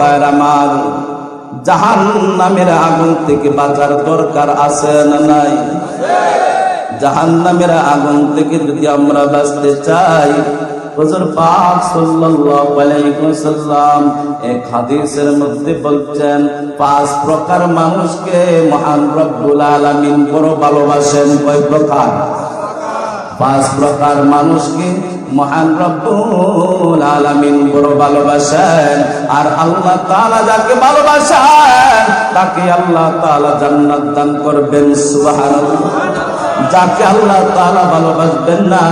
ভাইরা আমার, জাহান্নামের আগুন থেকে বাঁচার দরকার আছে না নাই? জাহান্নামের আগুন থেকে যদি আমরা বাঁচতে চাই, হুজুর পাক সাল্লাল্লাহু আলাইহি ওয়াসাল্লাম এক হাদিসের মধ্যে বলছেন, 5 প্রকার মানুষকে মহান রব্বুল আলামিন বড় ভালোবাসেন। কয় প্রকার? 5 প্রকার মানুষকে মহান রব্বুল আলামিন বড় ভালোবাসেন। আর আল্লাহ তাআলা যাকে ভালোবাসেন তাকে আল্লাহ তাআলা জান্নাত দান করবেন। সুবহানাল্লাহ। যাকে আল্লাহ তাআলা ভালোবাসবেন না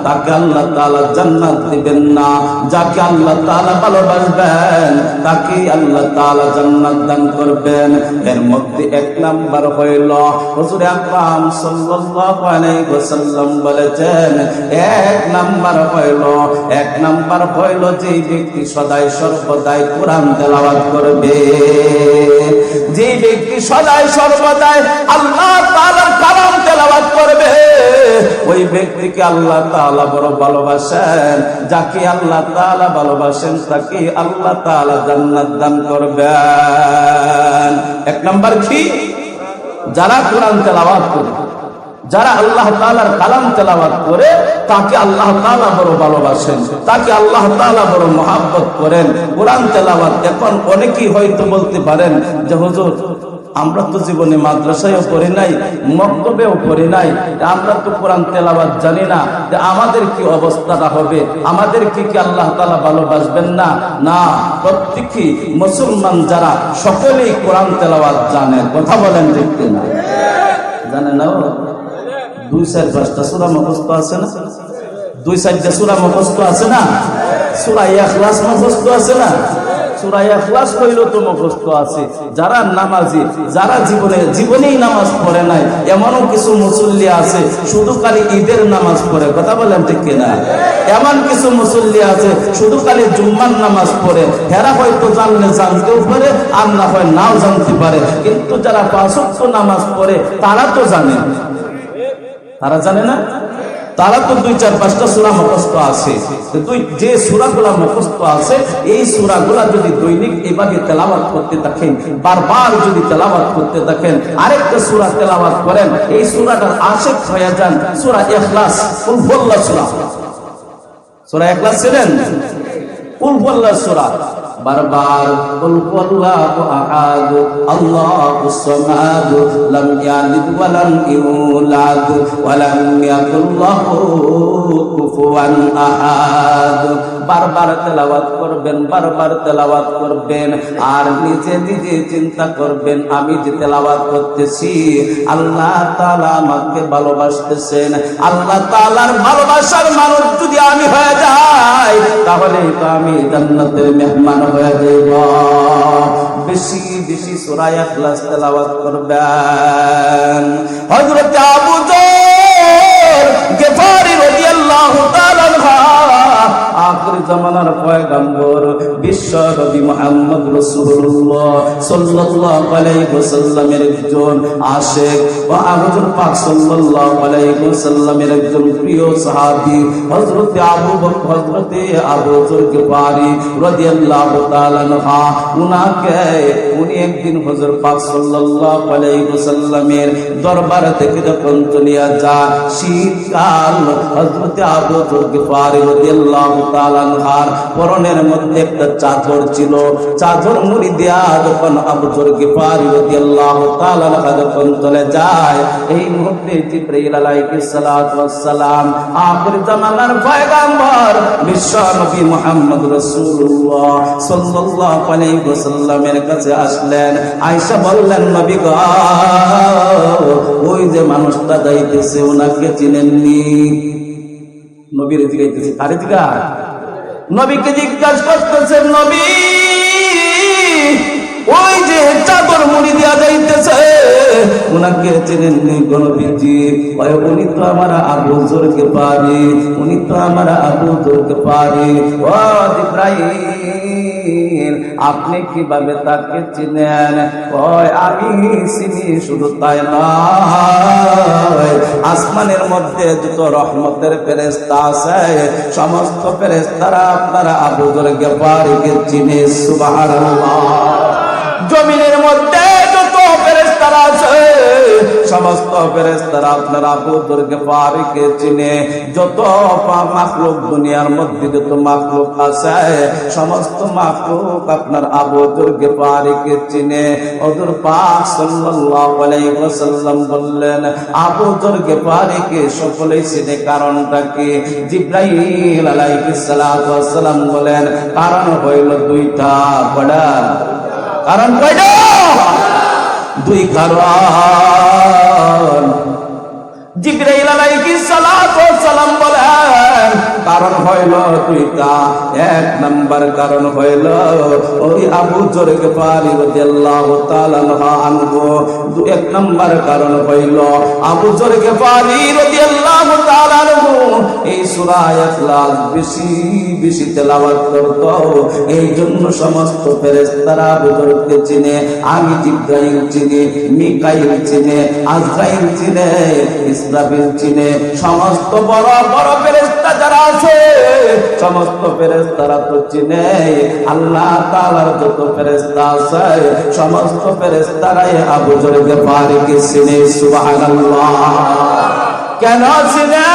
তাকে আল্লাহ তাআলা জান্নাত দিবেন না। যাকে আল্লাহ তাআলা ভালোবাসবেন তাকে আল্লাহ তাআলা জান্নাত দান করবেন। এর মধ্যে 1 নাম্বার হইল, হুজুর আকরাম সাল্লাল্লাহু আলাইহি ওয়াসাল্লাম বলেছেন, 1 নাম্বার হইল যে ব্যক্তি সদাই সর্বদাই কোরআন তেলাওয়াত করবে। যে ব্যক্তি সদাই সর্বদাই আল্লাহ তাআলার কালাম তেলাওয়াত করবে, ওই ব্যক্তিকে আল্লাহ তাআলা বড় ভালোবাসেন। যাকে আল্লাহ তাআলা ভালোবাসেন তাকে আল্লাহ তাআলা জান্নাত দান করবেন। 1 নাম্বার কি? যারা কোরআন তেলাওয়াত করে, যারা আল্লাহ তাআলার কালাম তেলাওয়াত করে, তাকে আল্লাহ তাআলা বড় ভালোবাসেন, তাকে আল্লাহ তাআলা বড় মহব্বত করেন। কোরআন তেলাওয়াত, এখন অনেকেই হয়তো বলতে পারেন যে হুজুর আমরা তো জীবনে মাদ্রাসায়ও পড়ি নাই, মক্তবেও পড়ি নাই, আমরা তো কোরআন তেলাওয়াত জানি না, যে আমাদের কি অবস্থাটা হবে, আমাদের কি আল্লাহ তাআলা ভালোবাসবেন না? না, প্রত্যেকই মুসলমান যারা সকলেই কোরআন তেলাওয়াত জানেন। কথা বলেন ঠিক কিনা? জানেন না? 2-4-5টা সূরা মুখস্থ আছে না? 2-4টা সূরা মুখস্থ আছে না? সূরা ইখলাস মুখস্থ আছে না? সূরা ইখলাস কইলো তো মুখস্থ আছে। যারা নামাজি, যারা জীবনেই নামাজ পড়ে নাই, এমনও কিছু মুসল্লি আছে শুধু খালি ঈদের নামাজ পড়ে। কথা বলেন ঠিক কিনা? এমন কিছু মুসল্লি আছে শুধু খালি জুম্মার নামাজ পড়ে। হেরা হয়তো জানলে জানতেও পারে, আর না হয় নাও জানতে পারে, কিন্তু যারা 5 ওয়াক্ত নামাজ পড়ে তারা তো জানে। তারা জানে না? তারা তো 2-4-5টা সূরা মুখস্থ আছে। যে সূরাগুলা মুখস্থ আছে, এই সূরাগুলা যদি দৈনিক এভাবে তেলাওয়াত করতে থাকেন, বারবার যদি তেলাওয়াত করতে থাকেন, আরেকটা সূরা তেলাওয়াত করেন, এই সূরাটার আশিক হয়ে যান। সূরা ইখলাস, কুল হুয়াল্লাহ সূরা। সূরা ইখলাস ছিলেন? কুল হুয়াল্লাহ সূরা বারবার কুল হুয়াল্লাহু আহাদ আল্লাহুস সামাদ লাম ইয়ালিদ ওয়া লাম ইউলাদ ওয়া লাম ইয়াকুল লাহু কুফুয়ান আহাদ। বারবার তেলাওয়াত করবেন, বারবার তেলাওয়াত করবেন, আর নিজে নিজে চিন্তা করবেন, আমি যে তেলাওয়াত করতেছি আল্লাহ তাআলা আমাকে ভালোবাসতেছেন। আল্লাহ তাআলার ভালোবাসার মানুষ যদি আমি হয়ে যাই, তাহলে তো আমি জান্নাতের মেহমান হয়ে যাইব। বেশি বেশি সূরা ইখলাস তেলাওয়াত করবেন। হযরত আবু যর গিফারি রাদিয়াল্লাহু তাআলা আখির জামানার পয়গম্বর বিশ্ব নবী মুহাম্মদ রাসূলুল্লাহ সাল্লাল্লাহু আলাইহি ওয়াসাল্লামের একজন আশিক ওয়া হুজুর পাক সাল্লাল্লাহু আলাইহি ওয়াসাল্লামের একজন প্রিয় সাহাবী হযরত আবু বকর, হযরত আবু যর গিফারি রাদিয়াল্লাহু তাআলা আনহু, উনি একদিন হুজুর পাক সাল্লাল্লাহু আলাইহি ওয়াসাল্লামের দরবার থেকে যখন চলিয়া যায়, শীতকাল, হযরত আবু যর গিফারি রাদিয়াল্লাহু তাআলা আনহার পরনের মধ্যে একটা চাদর ছিল। চাদর মুড়ি দেয়া যখন আবু যর গিফারি রাদিয়াল্লাহু তাআলা আনহা যখন চলে যায়, এই মুহূর্তে জিবরাইল আলাইহিস সালাতু ওয়াস সালাম আখির জামানার পয়গম্বর বিশ্ব নবী মুহাম্মদ রাসূলুল্লাহ সাল্লাল্লাহু আলাইহি ওয়াসাল্লামের কাছে আসলেন। আয়েশা বললেন, নবী গো, ওই যে মানুষটা যাইতেছে ওনাকে চিনেননি? নবীর জিজ্ঞাসা, আরে জিজ্ঞাসা, নবীকে জিজ্ঞাসা করতেছেন, নবী ওই যে চাদর মুড়ি দেওয়া যাইতেছে ওনাকে চিনেননি গো নবীজি? উনি তো আমার আবু যর গিফারি, উনি তো আমার আবু যর গিফারি। ও জিবরাইল, জিবরাইল আপনি কিভাবে তাকে চিনেন? কয় আমি চিনি, শুধু তাই নয়, আসমানের মধ্যে যত রহমতের ফেরেশতা আছে সমস্ত ফেরেশতারা আপনারা আবু যর গিফারীকে চিনে। সুবহানাল্লাহ। জমিনের মধ্যে যত ফেরেশতারা আছে সমস্ত ফেরেশতারা আপনারা আবু যর গিফারীকে চিনে। যত মাখলুক দুনিয়ার মধ্যে যত মাখলুক আছে সমস্ত মাখলুক আপনার আবু যর গিফারীকে চিনে। হুজুর পাক সাল্লাল্লাহু আলাইহি ওয়াসাল্লাম বললেন আবু যর গিফারীকে সকলেই চিনে, কারণটা কি? জিবরাইল আলাইহিস সালাতু ওয়াস সালাম বলেন কারণ হইল দুইটা। বড় কারণ কয়টা? দুই কারণ। জিবরাইল আলাইহিস সালাতু ওয়াস সালাম বলেন কারণ হইল দুইটা। এক নাম্বার কারণ হইল ওই আবু যর গিফারী রাদিয়াল্লাহু তাআলা আনহু। এক নাম্বার কারণ হইল আবু যর গিফারী রাদিয়াল্লাহু তাআলা আনহু এই সূরা ইখলাস বেশি বেশি তেলাওয়াত করত। এই জন্য সমস্ত ফেরেশতারা আবু যরকে চিনে। আমি জিবরাইল চিনি, মিকাইল চিনে, আজরাইল চিনে, ইসরাফিল চিনে। সমস্ত বড় বড় ফেরেশতা যারা আছে সমস্ত ফেরেশতারা তো চিনে। আল্লাহ তাআলার যত ফেরেশতা আছে সমস্ত ফেরেশতারাই আবু যর গিফারীকে চিনে। সুবহানাল্লাহ। কেন চিনে?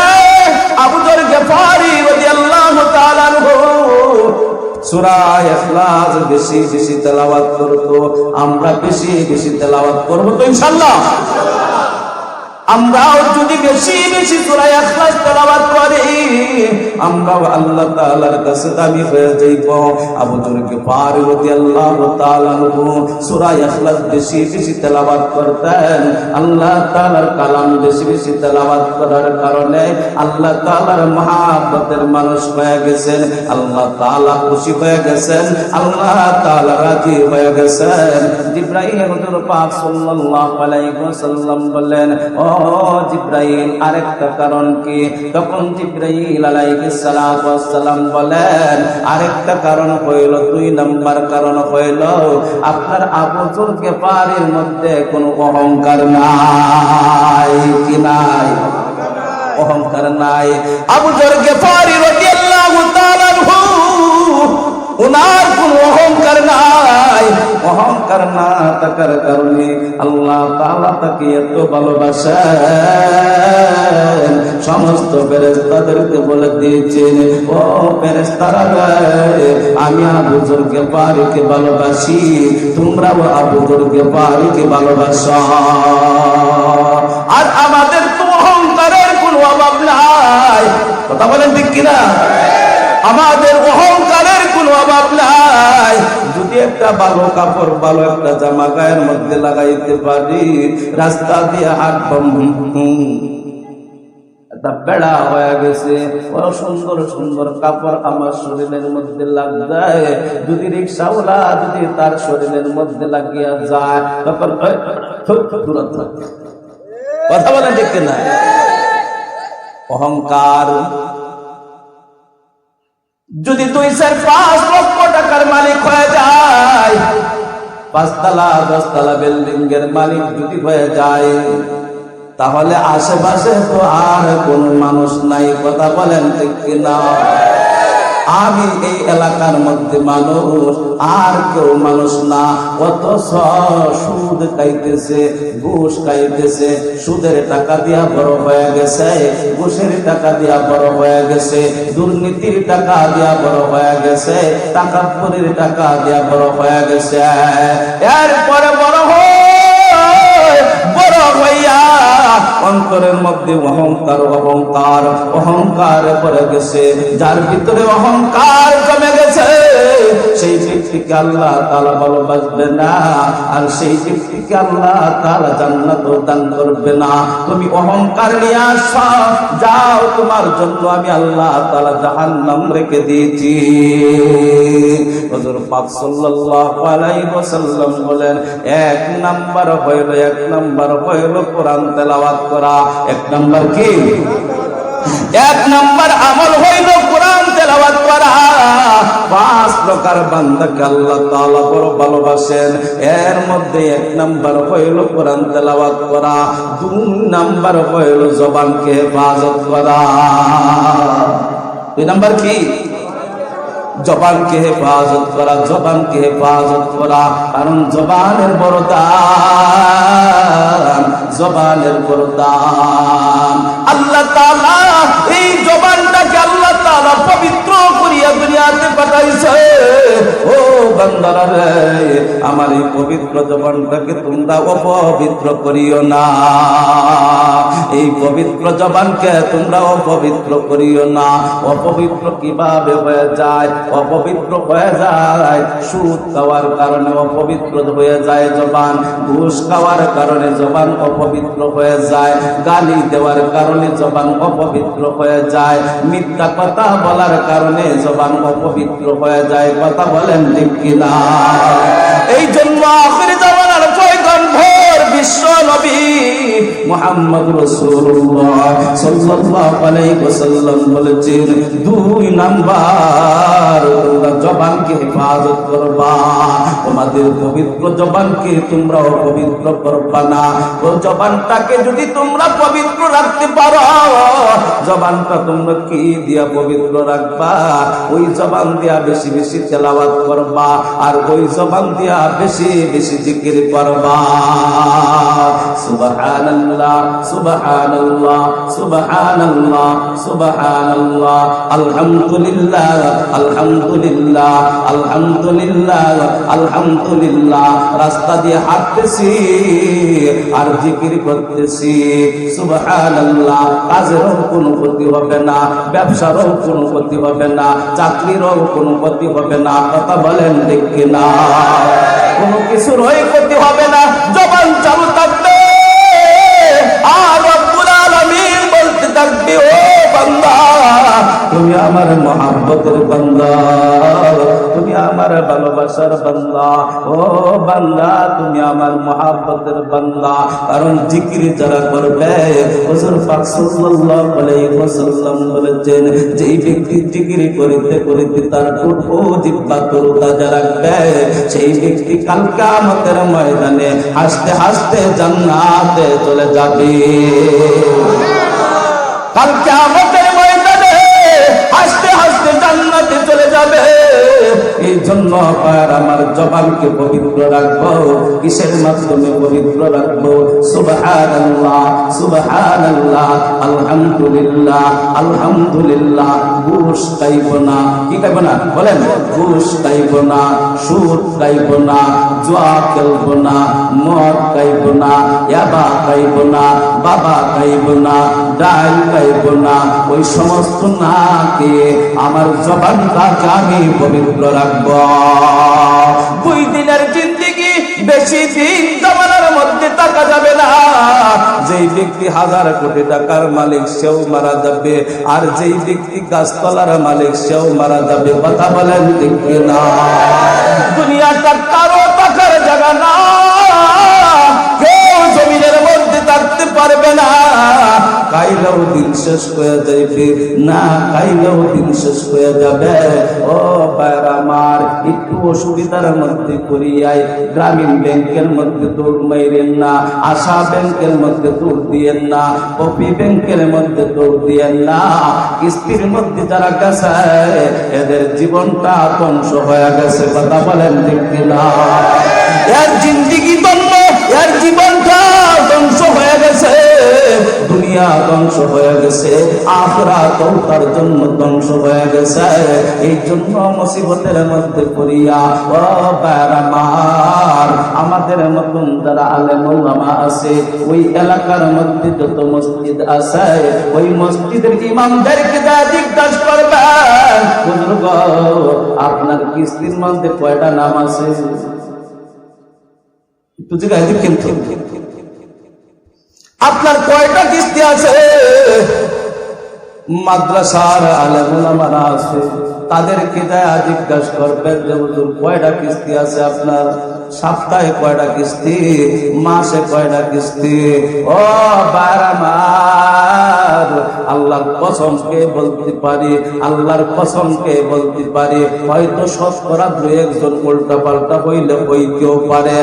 আবু যর গিফারী রাদিয়াল্লাহু তাআলা আনহু সূরা ইখলাস বেশি বেশি তেলাওয়াত করত। আমরা বেশি বেশি তেলাওয়াত করব তো ইনশাআল্লাহ। আমরাও যদি বেশি বেশি সূরা ইখলাস তেলাওয়াত করি আমরাও আল্লাহ তাআলার কাছে দামি হয়ে যাইব। আবু যর গিফারী রাদিয়াল্লাহু তাআলা আনহু সূরা ইখলাস বেশি বেশি তেলাওয়াত করতেন। আল্লাহ তাআলার কালাম বেশি বেশি তেলাওয়াত করার কারণে আল্লাহ তাআলার মহব্বতের মানুষ হয়ে গেছেন। আল্লাহ তাআলা খুশি হয়ে গেছেন, আল্লাহ তাআলা রাজি হয়ে গেছেন। জিবরাইল হুজুর পাক সাল্লাল্লাহু আলাইহি ওয়াসাল্লাম বললেন ও জিবরাইল আরেকটা কারণ কি? তখন জিবরাইল আলাইহিস সালাতু ওয়াস সালাম বলেন আরেকটা কারণ হইল, দুই নাম্বার কারণ হইল আপনার আবু যর গিফারীর মধ্যে কোনো অহংকার নাই। কি নাই? অহংকার নাই। আবু যর গিফারী রাদিয়াল্লাহু তাআলা আনহু ওনার কোনো অহংকার নাই। অহংকার না থাকার কারণে আল্লাহ তাআলা তাকে এত ভালোবাসেন সমস্ত ফেরেশতাদেরকে বলে দিয়েছেন ও ফেরেশতারা আমি আবু যর গিফারীকে ভালোবাসি, তোমরাও আবু যর গিফারীকে ভালোবাসো। আর আমাদের তো অহংকারের কোনো অভাব নাই। কথা বলেন ঠিক কিনা? আমাদের অহংকারের কোনো অভাব নাই। যদি একটা ভালো কাপড় ভালো একটা জামা গায়ের মধ্যে লাগাইতে পারি, রাস্তা দিয়ে হাঁটবাম একটা বেড়া হয়ে গেছে, বড় সুন্দর সুন্দর কাপড় আমার শরীরের মধ্যে লাগ যায়, যদি রিক্সাওয়ালা যদি তার শরীরের মধ্যে লাগিয়া যায় তখন কথা বলে ঠিক না? অহংকার। যদি 2-4-5 লক্ষ টাকার মালিক হয়ে যায়, 5 তলা 10 তলা বিল্ডিং এর মালিক যদি হয়ে যায়, তাহলে আশেপাশে তো আর কোন মানুষ নাই। কথা বলেন ঠিক কিনা? আমি এই এলাকার মধ্যে মানুষ, আর কেউ মানুষ না। কত সুদ খাইতেছে, ঘুষ খাইতেছে, সুদের টাকা দিয়া বড় হয়ে গেছে, ঘুষের টাকা দিয়া বড় হয়ে গেছে, দুর্নীতির টাকা দিয়া বড় হয়ে গেছে, টাকাপুরির টাকা দিয়া বড় হয়ে গেছে। এরপরে বড় হইয়া অন্তরের মধ্যে অহংকার অহংকার অহংকার পড়ে গেছে। যার ভিতরে অহংকার জমে গেছে সেই ব্যক্তিকে আল্লাহ তাআলা ভালোবাসবে না, আর সেই ব্যক্তিকে আল্লাহ তাআলা জান্নাত দান করবে না। তুমি অহংকার নিয়ে আসো, যাও, তোমার জন্য আমি আল্লাহ তাআলা জাহান্নাম রেখে দিয়েছি। হুজুর পাক সাল্লাল্লাহু আলাইহি ওয়াসাল্লাম বলেন এক নাম্বার হইল কোরআন তেলাওয়াত করা। এক নাম্বার কি? এক নাম্বার আমল হইল কোরআন তেলাওয়াত করা। 5 প্রকার বান্দাকে আল্লাহ তাআলা বড় ভালোবাসেন। এর মধ্যে 1 নাম্বার হইল কোরআন তেলাওয়াত করা, 2 নাম্বার হইল জবানকে হেফাজত করা। 2 নাম্বার কি? জবানকে হেফাজত করা, জবানকে হেফাজত করা। কারণ জবানের বড় দাম, জবানের বড় দাম। আল্লাহ তাআলা এই জবানটাকে আল্লাহ তাআলা পবিত্র করিয়া দুনিয়াতে পাঠাইছে। ও বান্দারা রে, আমার এই পবিত্র জবানটাকে তোমরা অপবিত্র করিও না। এই পবিত্র জবানকে তোমরা অপবিত্র করিও না। অপবিত্র কিভাবে হয়ে যায়? অপবিত্র হয়ে যায় সুদ খাওয়ার কারণে অপবিত্র হয়ে যায় জবান, ঘুষ খাওয়ার কারণে জবান অপবিত্র হয়ে যায়, গালি দেওয়ার কারণে জবান অপবিত্র হয়ে যায়, মিথ্যা কথা বলার কারণে জবান অপবিত্র হয়ে যায়। কথা বলেন ঠিক কিনা? এই জন্য আখির জামানার পয়গম্বর বিশ্ব নবী মুহাম্মদ রাসূলুল্লাহ সাল্লাল্লাহু আলাইহি ওয়াসাল্লাম বলেছেন, 2 নাম্বার তোমরা জবানকে হেফাজত করবা। তোমাদের পবিত্র জবানকে তোমরা অপবিত্র করবা না। ও জবানটাকে যদি তোমরা পবিত্র রাখতে পারো, জবানটা তোমরা কি দিয়া পবিত্র রাখবা? ওই জবান দিয়া বেশি বেশি তেলাওয়াত করবা, আর ওই জবান দিয়া বেশি বেশি জিকির করবা। সুবহানাল্লাহ, সুবহানাল্লাহ, সুবহানাল্লাহ, সুবহানাল্লাহ, আলহামদুলিল্লাহ, আলহামদুলিল্লাহ, আলহামদুলিল্লাহ, আলহামদুলিল্লাহ। রাস্তা দিয়ে হাঁটতেছি আর জিকির করতেছি। সুবহানাল্লাহ। কাজেরও কোনো ক্ষতি হবে না, ব্যবসারও কোনো ক্ষতি হবে না, চাকরিরও কোনো ক্ষতি হবে না। কথা বলেন ঠিক কিনা? কোনো কিছুর ক্ষতি হবে না। জবান চালু থাকবে আর রব্বুল আলামিন বলতে থাকবে, ও বান্দা তুমি আমার মহব্বতের বান্দা, তুমি আমার ভালোবাসার বান্দা। ও বান্দা তুমি আমার মহব্বতের বান্দা। কারণ জিকির যারা করবে, হুজুর পাক সাল্লাল্লাহু আলাইহি ওয়াসাল্লাম বলেছেন, যেই ব্যক্তি জিকির করিতে করিতে তার ঠোঁট ও জিহ্বা তরতাজা রাখবে, সেই ব্যক্তি কাল কিয়ামতের ময়দানে হাসতে হাসতে জান্নাতে চলে যাবে। কাল কিয়ামতের ময়দানে হাসতে হাসতে জান্নাতে চলে যাবে। এই জন্য আমার জবানকে পবিত্র রাখবো। কিসের মাধ্যমে পবিত্র রাখবো? সুবহানাল্লাহ, সুবহানাল্লাহ, আলহামদুলিল্লাহ, আলহামদুলিল্লাহ। ঘুষ খাইব না। কি খাইব না? বলেন। ঘুষ খাইব না, সুদ খাইব না, জুয়া খেলব না, মদ খাইব না, ইয়াবা খাইব না, বাবা খাইব না, ডাল খাইব না। ওই সমস্ত না খেয়ে আমার জবানটাকে আমি পবিত্র রাখবো। 2 দিনের জিন্দেগি বেশি দিন জমানার মধ্যে থাকা যাবে না। যেই ব্যক্তি 1000 কোটি টাকার মালিক সেও মারা যাবে, আর যেই ব্যক্তি গাছতলার মালিক সেও মারা যাবে। কথা বলেন ঠিক না? দুনিয়াটা কারো টাকার জায়গা না, কেউ জমিনের মধ্যে থাকতে পারবে না। খাইলেও দিন শেষ হয়ে যাবে, না খাইলেও দিন শেষ হয়ে যাবে। ও ভাইরা আমার, একটু অসুবিধার মধ্যে পড়িয়াই গ্রামীণ ব্যাংকের মধ্যে দৌড় মাইরেন না, আশা ব্যাংকের মধ্যে দৌড় দিয়েন না, কপি ব্যাংকের মধ্যে দৌড় দিয়েন না। কিস্তির মধ্যে যারা গেছে এদের জীবনটা ধ্বংস হয়ে গেছে। কথা বলেন ঠিক কিনা? এর জিন্দেগি ধ্বংস, এর জীবনটা ধ্বংস হয়ে গেছে। দুনিয়া ধ্বংস হয়ে গেছে, আখিরাতও তার জন্য ধ্বংস হয়ে গেছে। এই জন্য মুসিবতের মধ্যে পড়িয়া ও ভাইরা আমার, আমাদের মতন যারা আলেম ওলামা আছে, ওই এলাকার মধ্যে যত মসজিদ আছে, ওই মসজিদের ইমামদেরকে জিজ্ঞাসা করবেন, হুজুর গো আপনার কিস্তির মধ্যে কয়টা নাম আছে? একটু জিজ্ঞাসা কিন্তু আপনার কয়টা কিস্তি আছে? মাদ্রাসার আলেম ওলামারা আছে, তাদেরকে যায় জিজ্ঞাসা করবেন যে হুজুর কয়টা কিস্তি আছে আপনার, সপ্তাহে কয়টা কিস্তি, মাসে কয়টা কিস্তি? ও বারামার, আল্লাহর কসমকে বলতে পারি, আল্লাহর কসমকে বলতে পারি, হয়তো শতকরা 2-1 উল্টা পাল্টা হইলে হইতেও পারে,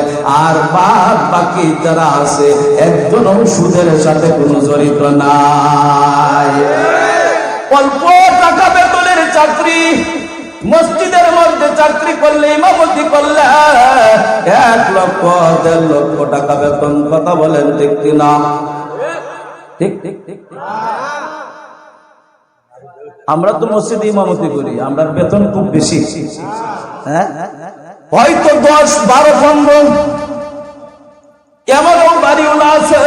আর বাদ বাকি যারা আছে একজনও সুদের সাথে কোনো জড়িত নাই। অল্প টাকা বেতনের চাকরি, মসজিদের মধ্যে চাকরি করলে, ইমামতি করলে 1 লক্ষ 1.5 লক্ষ টাকা বেতন। কথা বলেন ঠিক কিনা? ঠিক ঠিক ঠিক। আমরা তো মসজিদে ইমামতি করি, আমরা বেতন খুব বেশি, হ্যাঁ, হয়তো 10, 12, 15। এমনও বাড়িওয়ালা আছে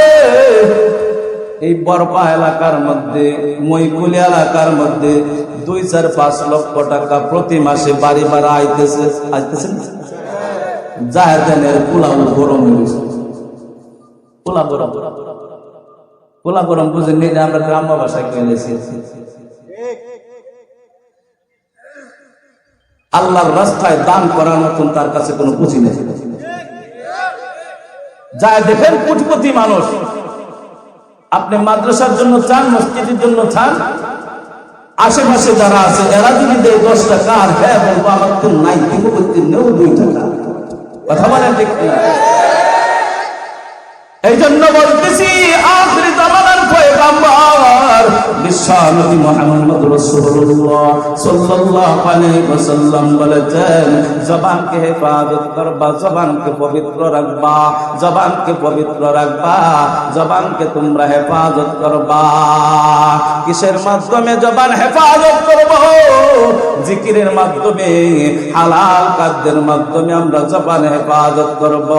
এই বরপা এলাকার মধ্যে, মইকুলি এলাকার মধ্যে 2, 4, 5 লক্ষ টাকা প্রতি মাসে বাড়ি ভাড়া আইতেছে। জাহেদানের পোলাও গরম হয়েছে, পোলা গরম বুঝেন নি? আমরা গ্রাম্য ভাষায় কইলেছি। আল্লাহর রাস্তায় দান করার মতন তার কাছে কোনো পুঁজি নেই। যায় দেখেন কোটিপতি মানুষ, আপনি মাদ্রাসার জন্য চান, মসজিদের জন্য চান, আশেপাশে যারা আছে এরা যদি দেয় 10 টাকা, আর হ্যাঁ বলবো আমার তো নাই, দিব করতে নেও 2 টাকা। কথা বলেন ঠিক না? এই জন্য বলতেছি আখির জামানার পয়গম্বর বিশ্বনবী মুহাম্মদ রাসূলুল্লাহ সাল্লাল্লাহু আলাইহি ওয়াসাল্লাম বলেছেন, জবানকে হেফাজত করবা, জবানকে পবিত্র রাখবা, জবানকে পবিত্র রাখবা, জবানকে তোমরা হেফাজত করবা। কিসের মাধ্যমে জবান হেফাজত করব? জিকিরের মাধ্যমে, হালাল খাদ্যের মাধ্যমে আমরা জবান হেফাজত করব।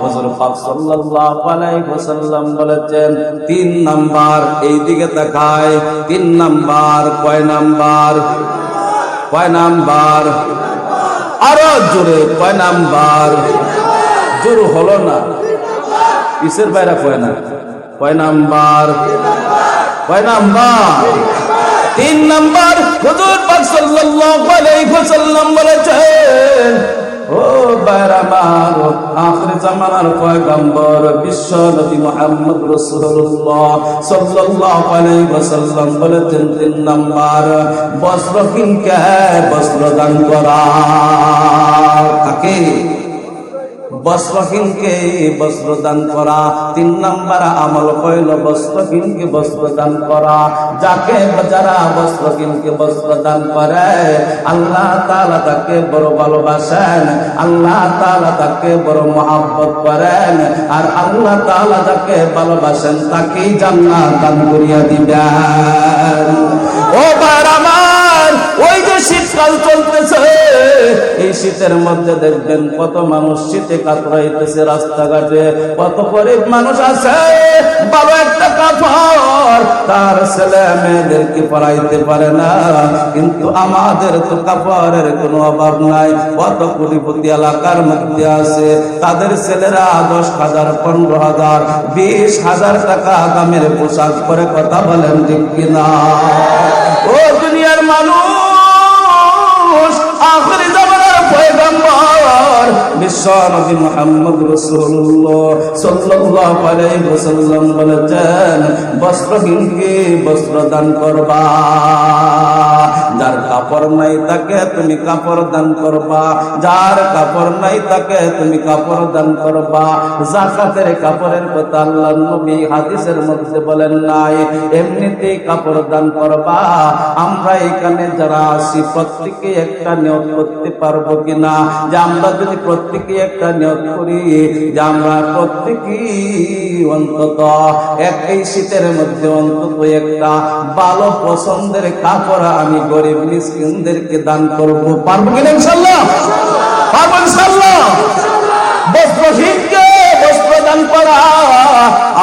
হুজুর পাক সাল্লাল্লাহু আলাইহি ওয়াসাল্লাম বলেছেন 3 নাম্বার, এই দিকে তাকায়, 3 নাম্বার। কয় নাম্বার? কয় নাম্বার? আরো জোরে, কয় নাম্বার? জোর হলো না, কিসের বাইরে কয় না? কয় নাম্বার? কয় নাম্বার? 3 নাম্বার। হুজুর পাক সাল্লাল্লাহু আলাইহি ওয়াসাল্লাম বলেছেন, ও বারামার, আখির জামানার পয়গম্বর বিশ্ব নবী মুহাম্মদ রাসূলুল্লাহ সাল্লাল্লাহু আলাইহি ওয়াসাল্লাম বলেছেন 3 নাম্বার, বস্ত্রহীনকে বস্ত্র দান করা। কাকে? বস্ত্রহীনকে বস্ত্র দান করা। 3 নাম্বার আমল হইল বস্ত্রহীনকে বস্ত্র দান করা। যাকে যারা বস্ত্রহীনকে বস্ত্র দান করে আল্লাহ তাআলা তাকে বড় ভালোবাসেন, আল্লাহ তাআলা তাকে বড় মহব্বত করেন, আর আল্লাহ তাআলা যাকে ভালোবাসেন তাকে জান্নাত দান করিয়া দিবেন। ও বারামান, ওই যে শীতকাল চলতেছে, এই শীতের মধ্যে দেখবেন কত মানুষ শীতে কাতরাইতেছে রাস্তাঘাটে, কত গরিব মানুষ আছে ভালো একটা কাপড় তার ছেলে মেয়েদেরকে পরাইতে পারে না, কিন্তু আমাদের তো কাপড়ের কোনো অভাব নাই। কত কোটিপতি এলাকার মধ্যে আছে, তাদের ছেলেরা 10,000, 15,000, 20,000 টাকা দামের পোশাক পরে। কথা বলেন ঠিক কিনা? ও দুনিয়ার মানুষ, আখির জামানার পয়গম্বর বিশ্ব নবী মুহাম্মদ রাসূলুল্লাহ সাল্লাল্লাহু আলাইহি ওয়াসাল্লাম বলেছেন, বস্ত্রহীনকে বস্ত্র দান করবা। যার কাপড় নাই তাকে তুমি কাপড় দান করবা, যার কাপড় নাই তাকে তুমি কাপড় দান করবা। যাকাতের কাপড়ের কথা আল্লাহর নবী হাদিসের মধ্যে বলেন নাই, এমনিতেই কাপড় দান করবা। আমরা এখানে যারা আছি প্রত্যেকে একটা নিয়ত করতে পারবো কিনা, যে আমরা যদি প্রত্যেকে একটা নিয়ত করি যে আমরা প্রত্যেকেই অন্তত এই শীতের মধ্যে অন্তত একটা ভালো পছন্দের কাপড় আমি গরিব মিসকিনদেরকে দান করবো, পারবো কিনা? ইনশাআল্লাহ পারবো, ইনশাআল্লাহ। বস্ত্রহীনকে বস্ত্র দান করা।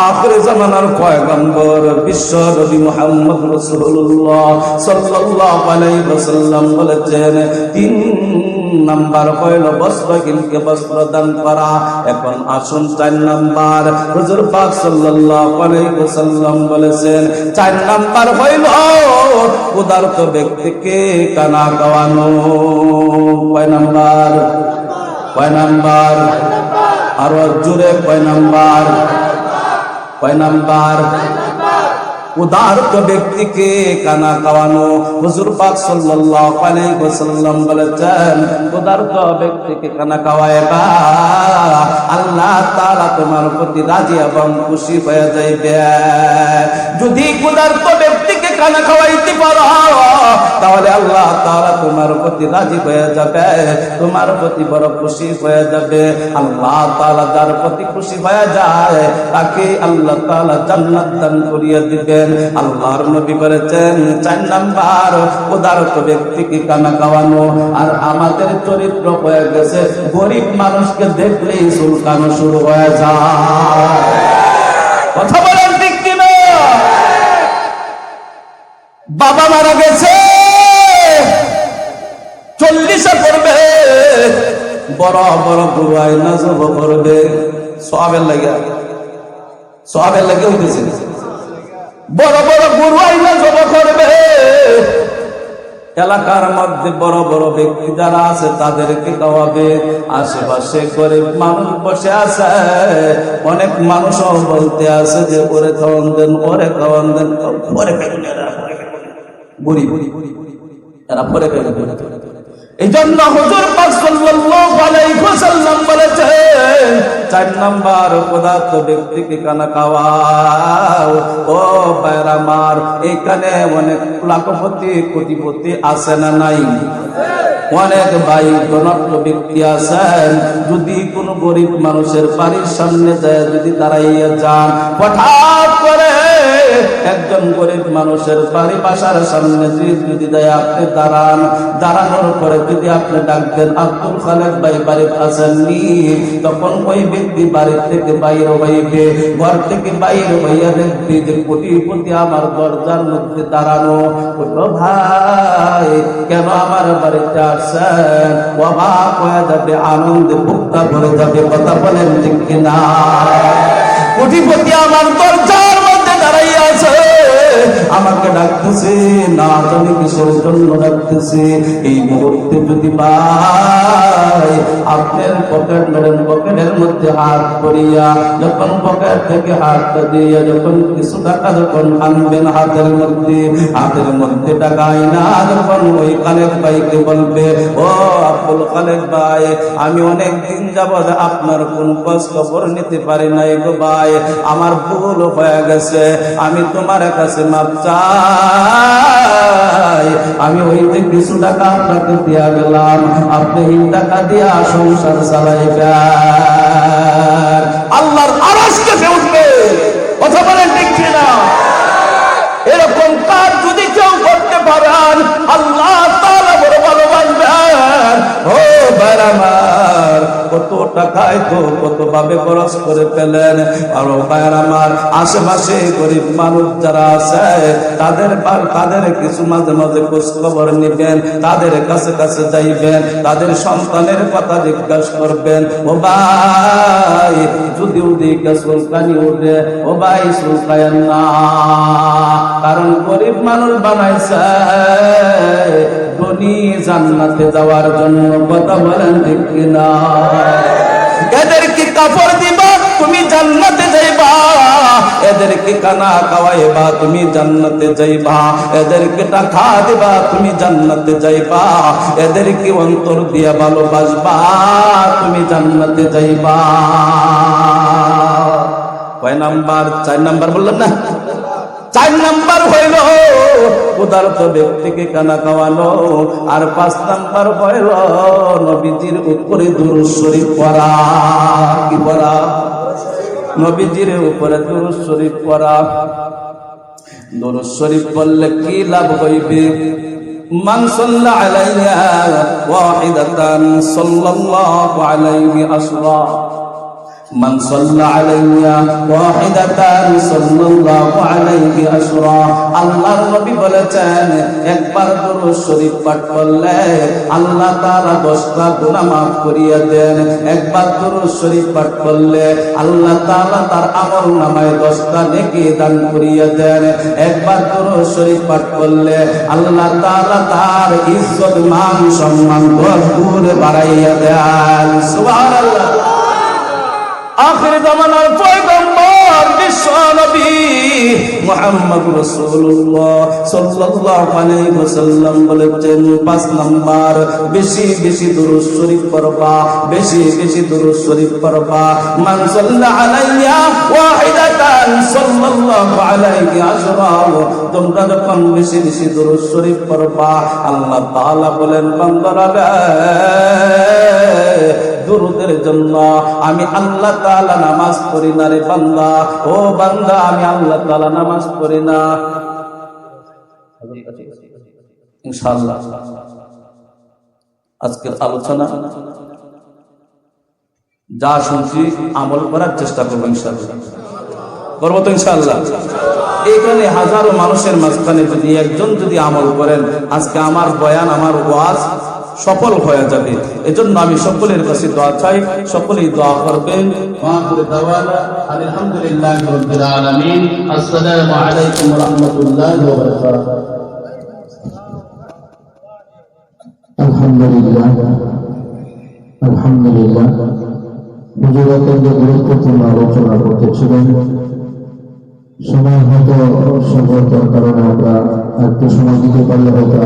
আখির জামানার পয়গম্বর বিশ্ব নবী মুহাম্মদ রাসূলুল্লাহ সাল্লাল্লাহু আলাইহি ওয়াসাল্লাম বলেছেন, 3 নাম্বার হইল বস্ত্রহীনকে বস্ত্র দান করা। এখন আসুন 4 নাম্বার, হুজুর পাক সাল্লাল্লাহু আলাইহি ওয়াসাল্লাম বলেছেন 4 নাম্বার হইল ক্ষুধার্ত ব্যক্তিকে খানা খাওয়ানো। কয় নাম্বার? কয় নাম্বার? আরো জোরে কয় নাম্বার? কয় নাম্বার? ক্ষুধার্ত ব্যক্তিকে খানা খাওয়ানো। হুজুর পাক সাল্লাল্লাহু আলাইহি ওয়াসাল্লাম বলেছেন ক্ষুধার্ত ব্যক্তিকে খানা খাওয়াইবা, আল্লাহ তাআলা তোমার প্রতি রাজি এবং খুশি হয়ে যাইবে। যদি ক্ষুধার্ত ব্যক্তিকে খানা খাওয়াইতে পারো তাহলে আল্লাহ তাআলা তোমার প্রতি রাজি হয়ে যাবে, তোমার প্রতি বড় খুশি হয়ে যাবে। আল্লাহ তাআলা যার প্রতি খুশি হয়ে যায় তাকে আল্লাহ তাআলা জান্নাত দান করিয়ে দিবেন। আল্লাহর নবী বলেছেন 4 নাম্বার ক্ষুধার্ত ব্যক্তিকে খানা খাওয়ানো। আর আমাদের চরিত্র হয়ে গেছে গরিব মানুষকে দেখলেই চুলকানো শুরু হয়ে যায়। কথা বলেন ঠিক কিনা? বাবা মারা গেছে, 40-এ পড়বে, বড় বড় গরু আইনা জব করবে, সওয়াবের লাগে হইতেছে। বড় বড় গরু আইনা জব করবে, এলাকার মধ্যে বড় বড় ব্যক্তি যারা আছে তাদেরকে খাওয়াবে। আশেপাশে গরিব মানুষ বসে আছে, অনেক মানুষও বলতে আছে যে ওরে খাওয়ান দেন, ওরে খাওয়ান দেন, পরে খাইবেন, গরিব এরা পরে খাইবেন। এই জন্য হুজুর পাক সাল্লাল্লাহু আলাইহি ওয়াসাল্লাম বলেছেন 4 নাম্বার ক্ষুধার্ত ব্যক্তিকে খানা খাওয়াও। ও ভাইরা আমার, এখানে অনেক লাখপতি কোটিপতি আছে না নাই? অনেক ভাই ধনাঢ্য ব্যক্তি আছেন। যদি কোন গরিব মানুষের বাড়ির সামনে যায়, যদি দাঁড়াইয়া যান, হঠাৎ করে একজন গরিব মানুষের বাড়ি বাসার সামনে যদি যায় আপনি দাঁড়ান, দাঁড়ানোর পরে যদি আপনি ডাক দেন আব্দুল খালেক ভাই বাড়ি আসেননি, তখন ওই ব্যক্তি বাড়ি থেকে বাইরে হইবে, ঘর থেকে বাইরে হইয়া দেখবে যে কোটিপতি আমার দরজার মধ্যে দাঁড়ানো। ভাই কেন আমার বাড়িতে আসেন? অবাক হয়ে যাবে, আনন্দে বুকটা ভরে যাবে। কথা বলেন ঠিক কিনা? কোটিপতি আমার দরজার মধ্যে দাঁড়াইয়া আছে, আমাকে ডাকতেছে, না জানি কিসের জন্য ডাকতেছে। এই মুহূর্তে যদি ভাই আপনার পকেটের মধ্যে হাত পড়িয়া, যখন পকেট থেকে হাতটা দিয়ে যখন কিছু টাকা যখন আনবেন হাতের মধ্যে টাকা আইনা যখন ওই খালেক ভাইকে বলবে, ও আব্দুল খালেক ভাই, আমি অনেক দিন যাবৎ আপনার কোন খোঁজ খবর নিতে পারি নাই গো ভাই, আমার ভুল হয়ে গেছে, আমি তোমার কাছে মাপ চাই। আমি ওইতে কিছু টাকা আপনাকে দিয়া গেলাম, আপনি এই টাকা দিয়া সংসার চালাইবেন, আল্লাহর আরশ কেঁপে উঠবে। কথা বলেন ঠিক কিনা? এরকম কাজ যদি কেউ করতে পারেন আল্লাহ তাআলা বড় ভালোবাসবেন। ও ভাইরা আমার, কত টাকায় তো কত ভাবে খরচ করে ফেলেন। আর ভাইরা আমার, আশেপাশে গরিব মানুষ যারা আছে তাদের কিছু মাঝে মাঝে খোঁজ খবর নিবেন, তাদের কাছে কাছে যাইবেন, তাদের সন্তানের কথা জিজ্ঞাসা করবেন। ও ভাই, যদি ওদিকে সুলতানি উঠে, ও ভাই সুলতান না, কারণ গরিব মানুষ বানাইছে ধনী জান্নাতে যাওয়ার জন্য। কথা বলেন ঠিক কিনা? এদেরকে কাপড় দিবা তুমি জান্নাতে যাইবা, এদেরকে খানা খাওয়াইবা তুমি জান্নাতে যাইবা, এদেরকে টাকা দিবা তুমি জান্নাতে যাইবা, এদেরকে অন্তর দিয়া ভালোবাসবা তুমি জান্নাতে যাইবা। কয় নাম্বার? 4 নাম্বার বললাম না? 4 নাম্বার হইল ক্ষুধার্ত ব্যক্তিকে খানা খাওয়ানো। আর 5 নাম্বার হইল নবীজির উপরে দুরূদ শরীফ পড়া। কি পড়া? নবীজির উপরে দুরূদ শরীফ পড়া। দুরূদ শরীফ পড়লে কি লাভ হইবে? মান সাল্লা আলাইহা ওয়াহিদাতান সাল্লাল্লাহু আলাইহি আসরা। মান সাল্লা আলাইয়া ওয়াহিদাতান সাল্লাল্লাহু আলাইহি আশরা। আল্লাহর নবী বলেছেন একবার দরুদ শরীফ পাঠ করলে আল্লাহ তাআলা 10টা গুনাহ maaf করিয়ে দেন। একবার দরুদ শরীফ পাঠ করলে আল্লাহ তাআলা তার আমলনামায় 10টা নেকি দান করিয়ে দেন। একবার দরুদ শরীফ পাঠ করলে আল্লাহ তাআলা তার ইজ্জত মান সম্মান 10 গুণ বাড়াইয়া দেন। সুবহানাল্লাহ। আখির জামানার পয়গম্বর বিশ্ব নবী মুহাম্মদ রাসূলুল্লাহ সাল্লাল্লাহু আলাইহি ওয়াসাল্লাম বলেছেন 5 নাম্বার বেশি বেশি দুরূদ শরীফ পড়বা, বেশি বেশি দুরূদ শরীফ পড়বা। মান সাল্লা আলাইয়া ওয়াহিদাতান সাল্লাল্লাহু আলাইহি আশরা। তোমরা যখন বেশি বেশি দুরূদ শরীফ পড়বা আল্লাহ তাআলা বলেন বান্দারা দুরুদের জন্য আমি আল্লাহ তাআলা নামাজ পড়ি না রে বান্দা। ও বান্দা আমি আল্লাহ তাআলা নামাজ পড়ি না। ইনশাআল্লাহ আজকের আলোচনা যা শুনছি আমল করার চেষ্টা করবো ইনশাআল্লাহ। করবো তো ইনশাআল্লাহ। এখানে হাজারো মানুষের মাঝখানে যদি একজন যদি আমল করেন আজকে আমার বয়ান আমার ওয়াজ সফল হয়ে যাবে। এজন্য আমি সকলের কাছে দোয়া চাই, সকলেই দোয়া করবেন। আলহামদুলিল্লাহি রাব্বিল আলামিন। আসসালামু আলাইকুম ওয়া রাহমাতুল্লাহি ওয়া বারাকাতুহু। আলহামদুলিল্লাহ আলহামদুলিল্লাহ। হুজুর অত্যন্ত গুরুত্বপূর্ণ আলোচনা করতেছিলেন। সময় হয়তো স্বল্পতার কারণে আমরা একটু সময় দিতে পারলে হয়তো